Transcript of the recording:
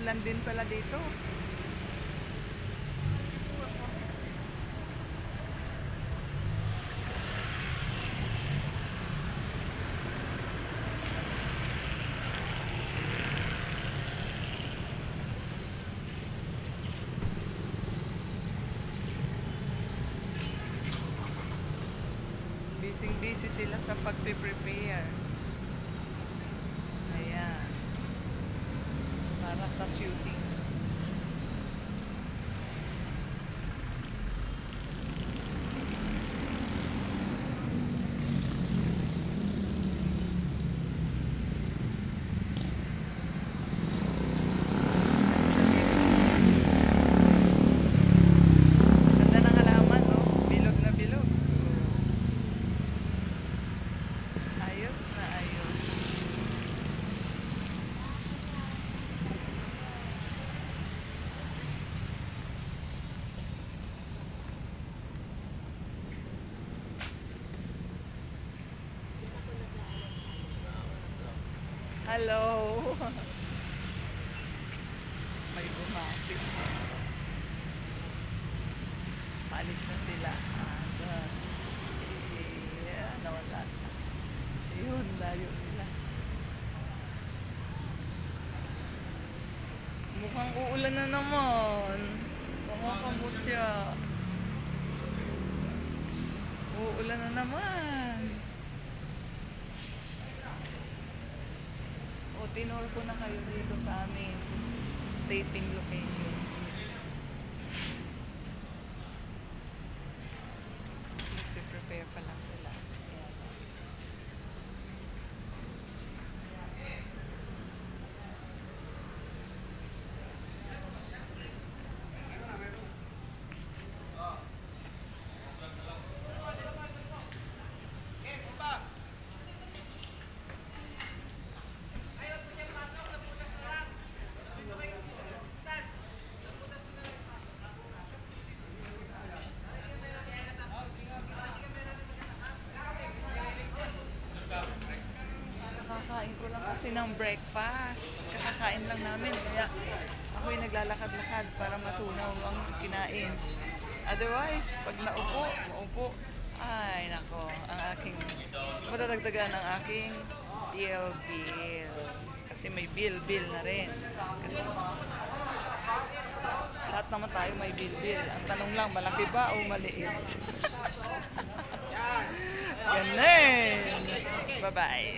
Umuulan din pala dito. Busy sila sa pagpe-prepare. Ayan. Para sa shooting. Ganda ng halaman, no? Bilog na bilog. Ayos na ayos. Hello. May bumati. Palis na sila. Nawala na. Ayun, layo nila. Mukhang uulan na naman. Kumakamutya. Uulan na naman. O, tinur ko na kayo dito sa amin. Taping location. Prepare pa lang sila. Ayan. Kakakain ko lang kasi ng breakfast. Kakakain lang namin. Kaya ako'y naglalakad-lakad para matunaw ang kinain. Otherwise, pag maupo, ay nako, ang aking, matatagdagan ang aking bill. Kasi may bill na rin. Kasi lahat naman tayo may bill. Ang tanong lang, malaki ba o maliit? Ganun. Bye-bye.